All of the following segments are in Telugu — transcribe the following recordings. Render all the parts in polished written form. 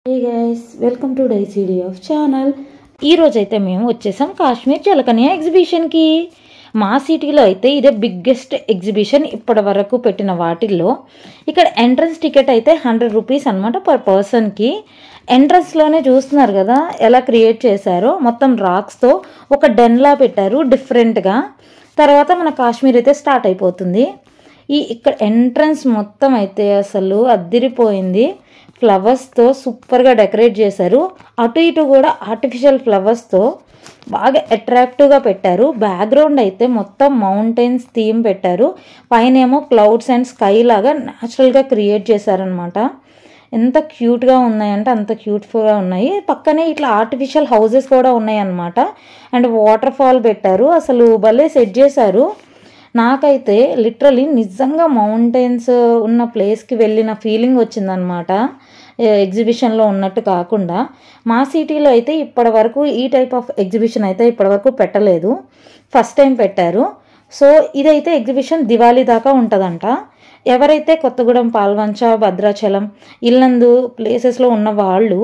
Hey guys, welcome to Daisy of channel. ఈరోజు అయితే మేము వచ్చేసాం కాశ్మీర్ జలకన్య ఎగ్జిబిషన్కి. మా సిటీలో అయితే ఇదే బిగ్గెస్ట్ ఎగ్జిబిషన్ ఇప్పటి వరకు పెట్టిన వాటిల్లో. ఇక్కడ ఎంట్రన్స్ టికెట్ అయితే 100 రూపీస్ అనమాట పర్ పర్సన్కి. ఎంట్రన్స్లోనే చూస్తున్నారు కదా ఎలా క్రియేట్ చేశారో, మొత్తం రాక్స్తో ఒక డెన్లా పెట్టారు డిఫరెంట్గా. తర్వాత మన కాశ్మీర్ అయితే స్టార్ట్ అయిపోతుంది. ఇక్కడ ఎంట్రన్స్ మొత్తం అయితే అసలు అద్దిరిపోయింది. ఫ్లవర్స్తో సూపర్గా డెకరేట్ చేశారు. అటు ఇటు కూడా ఆర్టిఫిషియల్ ఫ్లవర్స్తో బాగా అట్రాక్టివ్గా పెట్టారు. బ్యాక్గ్రౌండ్ అయితే మొత్తం మౌంటైన్స్ థీమ్ పెట్టారు. పైన ఏమో క్లౌడ్స్ అండ్ స్కై లాగా న్యాచురల్గా క్రియేట్ చేశారనమాట. ఎంత క్యూట్గా ఉన్నాయంటే అంత క్యూట్గా ఉన్నాయి. పక్కనే ఇట్లా ఆర్టిఫిషియల్ హౌసెస్ కూడా ఉన్నాయి అన్నమాట. అండ్ వాటర్ ఫాల్ పెట్టారు. అసలు భలే సెట్ చేశారు. నాకైతే లిటరలీ నిజంగా మౌంటైన్స్ ఉన్న ప్లేస్కి వెళ్ళిన ఫీలింగ్ వచ్చిందనమాట. ఎగ్జిబిషన్లో ఉన్నట్టు కాకుండా. మా సిటీలో అయితే ఇప్పటి వరకు ఈ టైప్ ఆఫ్ ఎగ్జిబిషన్ అయితే ఇప్పటివరకు పెట్టలేదు. ఫస్ట్ టైం పెట్టారు. సో ఇదైతే ఎగ్జిబిషన్ దివాళీ దాకా ఉంటుందంట. ఎవరైతే కొత్తగూడెం, పాల్వంచ, భద్రాచలం, ఇల్లందు ప్లేసెస్లో ఉన్న వాళ్ళు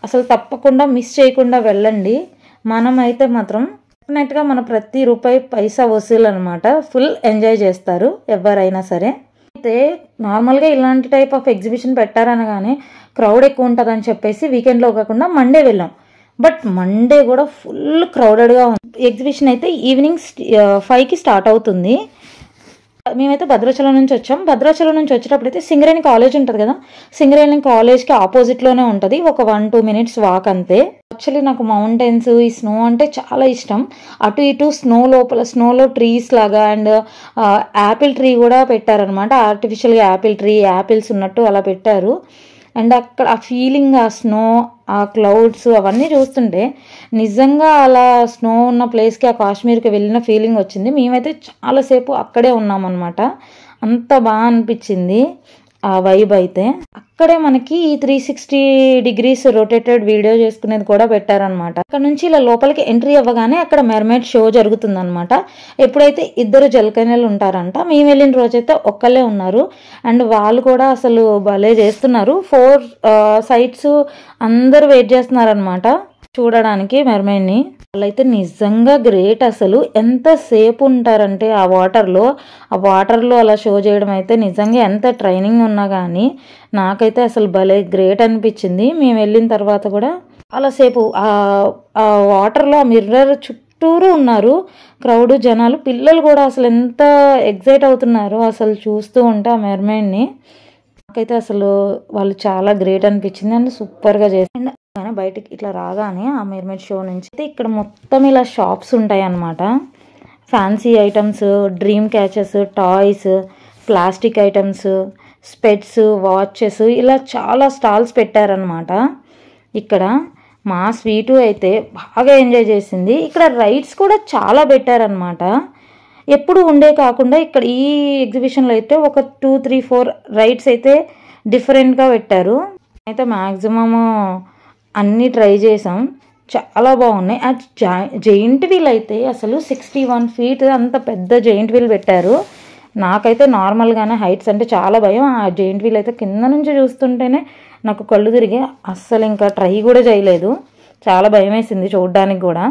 అసలు తప్పకుండా మిస్ చేయకుండా వెళ్ళండి. మనమైతే మాత్రం డెఫినెట్గా మన ప్రతి రూపాయి పైసా వసూలు అనమాట. ఫుల్ ఎంజాయ్ చేస్తారు ఎవరైనా సరే. అయితే నార్మల్గా ఇలాంటి టైప్ ఆఫ్ ఎగ్జిబిషన్ పెట్టారనగానే క్రౌడ్ ఎక్కువ ఉంటుందని చెప్పేసి వీకెండ్లో కాకుండా మండే వెళ్ళాం. బట్ మండే కూడా ఫుల్ క్రౌడెడ్గా ఉంది. ఎగ్జిబిషన్ అయితే ఈవినింగ్ 5కి స్టార్ట్ అవుతుంది. మేమైతే భద్రాచలం నుంచి వచ్చాం. భద్రాచలం నుంచి వచ్చేటప్పుడు అయితే సింగరేణి కాలేజ్ ఉంటుంది కదా, సింగరేణి కాలేజ్కి ఆపోజిట్లోనే ఉంటుంది. ఒక 1-2 మినిట్స్ వాక్ అంతే. యాక్చువల్లీ నాకు మౌంటైన్స్, ఈ స్నో అంటే చాలా ఇష్టం. అటు ఇటు స్నో లోపల స్నోలో ట్రీస్ లాగా అండ్ యాపిల్ ట్రీ కూడా పెట్టారనమాట. ఆర్టిఫిషియల్గా యాపిల్ ట్రీ, యాపిల్స్ ఉన్నట్టు అలా పెట్టారు. అండ్ అక్కడ ఆ ఫీలింగ్, ఆ స్నో, ఆ క్లౌడ్స్ అవన్నీ చూస్తుంటే నిజంగా అలా స్నో ఉన్న ప్లేస్కి, ఆ కాశ్మీర్కి వెళ్ళిన ఫీలింగ్ వచ్చింది. మేమైతే చాలాసేపు అక్కడే ఉన్నామన్నమాట. అంత బాగా అనిపించింది ఆ వైబ్ అయితే. అక్కడే మనకి ఈ 360 degrees రొటేటెడ్ వీడియో చేసుకునేది కూడా పెట్టారనమాట. అక్కడ నుంచి ఇలా లోపలికి ఎంట్రీ అవ్వగానే అక్కడ మెర్మైడ్ షో జరుగుతుందనమాట. ఎప్పుడైతే 2 జలకన్యలు ఉంటారంట. మేము వెళ్ళిన రోజైతే ఒక్కళ్ళే ఉన్నారు. అండ్ వాళ్ళు కూడా అసలు భలే చేస్తున్నారు. 4 సైడ్స్ అందరూ వెయిట్ చేస్తున్నారనమాట చూడడానికి మెర్మైడ్ని. వాళ్ళైతే నిజంగా గ్రేట్. అసలు ఎంతసేపు ఉంటారంటే ఆ వాటర్లో అలా షో చేయడం అయితే నిజంగా ఎంత ట్రైనింగ్ ఉన్నా కానీ నాకైతే అసలు భలే గ్రేట్ అనిపించింది. మేము వెళ్ళిన తర్వాత కూడా చాలాసేపు ఆ వాటర్లో ఆ మిర్రర్ చుట్టూరు ఉన్నారు క్రౌడ్, జనాలు, పిల్లలు కూడా అసలు ఎంత ఎగ్జైట్ అవుతున్నారు అసలు చూస్తూ ఉంటే ఆ మెర్మైడ్ని. నాకైతే అసలు వాళ్ళు చాలా గ్రేట్ అనిపించింది. అండ్ సూపర్గా చేసింది. బయటికి ఇట్లా రాగానే ఆ మెర్మైడ్ షో నుంచి అయితే ఇక్కడ మొత్తం ఇలా షాప్స్ ఉంటాయి అన్నమాట. Fancy items, dream catchers, toys, plastic items, స్పెట్స్, వాచెస్, ఇలా చాలా స్టాల్స్ పెట్టారనమాట. ఇక్కడ మా స్వీటు అయితే బాగా ఎంజాయ్ చేసింది. ఇక్కడ రైడ్స్ కూడా చాలా పెట్టారనమాట. ఎప్పుడు ఉండే కాకుండా ఇక్కడ ఈ ఎగ్జిబిషన్లో అయితే ఒక 2-3-4 రైడ్స్ అయితే డిఫరెంట్గా పెట్టారు. అయితే మ్యాక్సిమము అన్నీ ట్రై చేసాం. చాలా బాగున్నాయి. ఆ జైంట్ వీల్ అయితే అసలు 61 feet అంత పెద్ద జైంట్ వీల్ పెట్టారు. నాకైతే నార్మల్గానే హైట్స్ అంటే చాలా భయం. ఆ జైంట్ వీల్ అయితే కింద నుంచి చూస్తుంటేనే నాకు కళ్ళు తిరిగి అస్సలు ఇంకా ట్రై కూడా చేయలేదు. చాలా భయం వేసింది చూడడానికి కూడా.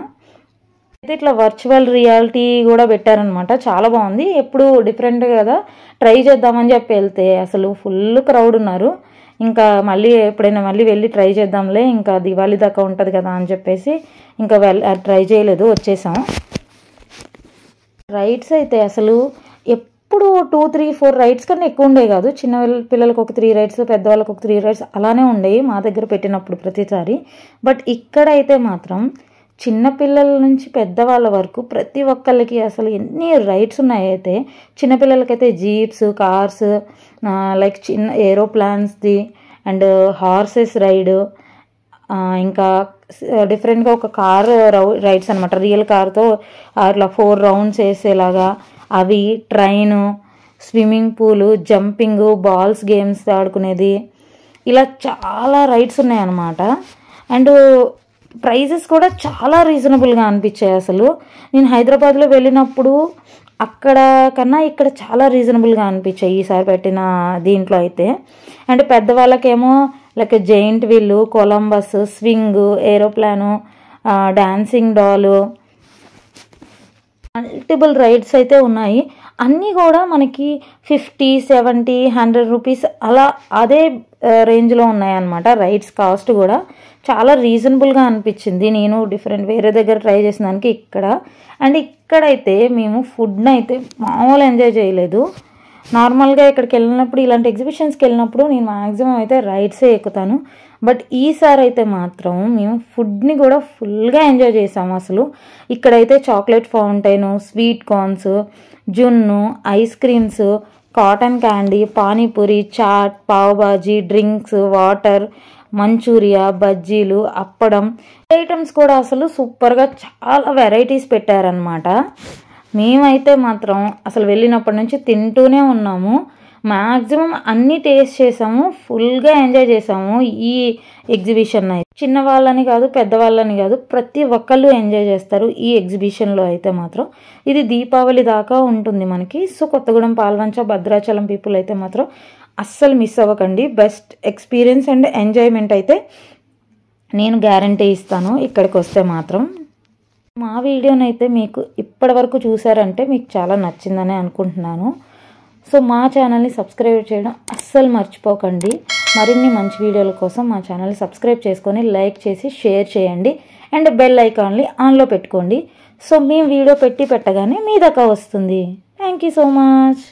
అయితే ఇట్లా వర్చువల్ రియాలిటీ కూడా పెట్టారనమాట. చాలా బాగుంది. ఎప్పుడు డిఫరెంట్ కదా, ట్రై చేద్దామని చెప్పి వెళ్తే అసలు ఫుల్ క్రౌడ్ ఉన్నారు. ఇంకా ఎప్పుడైనా వెళ్ళి ట్రై చేద్దాంలే, ఇంకా దివాళీ దాకా ఉంటుంది కదా అని చెప్పేసి ఇంకా ట్రై చేయలేదు, వచ్చేసాం. రైడ్స్ అయితే అసలు ఎప్పుడు 2-3-4 రైడ్స్ కన్నా ఎక్కువ ఉండేవి కాదు. చిన్న పిల్లలకు ఒక 3 రైడ్స్, పెద్దవాళ్ళకి ఒక 3 రైడ్స్ అలానే ఉండేవి మా దగ్గర పెట్టినప్పుడు ప్రతిసారి. బట్ ఇక్కడైతే మాత్రం చిన్నపిల్లల నుంచి పెద్దవాళ్ళ వరకు ప్రతి ఒక్కళ్ళకి అసలు ఎన్ని రైడ్స్ ఉన్నాయి. అయితే చిన్నపిల్లలకైతే జీప్స్, కార్స్, లైక్ చిన్న ఏరోప్లాన్స్ది అండ్ హార్సెస్ రైడ్, ఇంకా డిఫరెంట్గా ఒక కార్ రైడ్స్ అనమాట. రియల్ కార్తో అట్లా 4 రౌండ్స్ వేసేలాగా అవి, train, swimming pool, jumping, balls games ఆడుకునేది, ఇలా చాలా రైడ్స్ ఉన్నాయన్నమాట. అండ్ ప్రైజెస్ కూడా చాలా రీజనబుల్గా అనిపించాయి. అసలు నేను హైదరాబాద్లో వెళ్ళినప్పుడు అక్కడ కన్నా ఇక్కడ చాలా రీజనబుల్గా అనిపించాయి ఈసారి పెట్టిన దీంట్లో అయితే. అండ్ పెద్దవాళ్ళకేమో like giant wheel, Columbus, swing, aeroplane, dancing doll, multiple rides అయితే ఉన్నాయి. అన్నీ కూడా మనకి 50, 70, 100 రూపీస్ అలా అదే రేంజ్లో ఉన్నాయన్నమాట. రైడ్స్ కాస్ట్ కూడా చాలా రీజనబుల్గా అనిపించింది. నేను వేరే దగ్గర ట్రై చేసిన దానికి ఇక్కడ. అండ్ ఇక్కడైతే మేము ఫుడ్ని అయితే మామూలు ఎంజాయ్ చేయలేదు. నార్మల్గా ఇక్కడికి వెళ్ళినప్పుడు, ఇలాంటి ఎగ్జిబిషన్స్కి వెళ్ళినప్పుడు నేను మ్యాక్సిమం అయితే రైడ్సే ఎక్కుతాను. బట్ ఈసారి అయితే మాత్రం మేము ఫుడ్ని కూడా ఫుల్గా ఎంజాయ్ చేసాము. అసలు ఇక్కడైతే చాక్లెట్ ఫౌంటైన్, స్వీట్ కార్న్స్, జున్ను, ice creams, cotton candy, panipuri, chaat, pav bhaji, drinks, water, Manchuria, బజ్జీలు, అప్పడం ఐటమ్స్ కూడా అసలు సూపర్గా చాలా వెరైటీస్ పెట్టారనమాట. మేమైతే మాత్రం అసలు వెళ్ళినప్పటి నుంచి తింటూనే ఉన్నాము. మ్యాక్సిమం అన్నీ టేస్ట్ చేసాము, ఫుల్గా ఎంజాయ్ చేసాము. ఈ ఎగ్జిబిషన్ అయితే చిన్నవాళ్ళని కాదు, పెద్దవాళ్ళని కాదు, ప్రతి ఒక్కళ్ళు ఎంజాయ్ చేస్తారు ఈ ఎగ్జిబిషన్లో అయితే మాత్రం. ఇది దీపావళి దాకా ఉంటుంది మనకి. సో కొత్తగూడెం, పాల్వంచ, భద్రాచలం పీపుల్ అయితే మాత్రం అస్సలు మిస్ అవ్వకండి. బెస్ట్ ఎక్స్పీరియన్స్ అండ్ ఎంజాయ్మెంట్ అయితే నేను గ్యారంటీ ఇస్తాను ఇక్కడికి వస్తే మాత్రం. మా వీడియోని అయితే మీకు ఇప్పటి వరకు చూసారంటే మీకు చాలా నచ్చిందని అనుకుంటున్నాను. సో మా ఛానల్ని సబ్స్క్రైబ్ చేయడం అస్సలు మర్చిపోకండి. మరిన్ని మంచి వీడియోల కోసం మా ఛానల్ని సబ్స్క్రైబ్ చేసుకొని లైక్ చేసి షేర్ చేయండి. అండ్ బెల్ ఐకాన్ని ఆన్లో పెట్టుకోండి. సో మేము వీడియో పెట్టగానే మీ దాకా వస్తుంది. Thank you so much.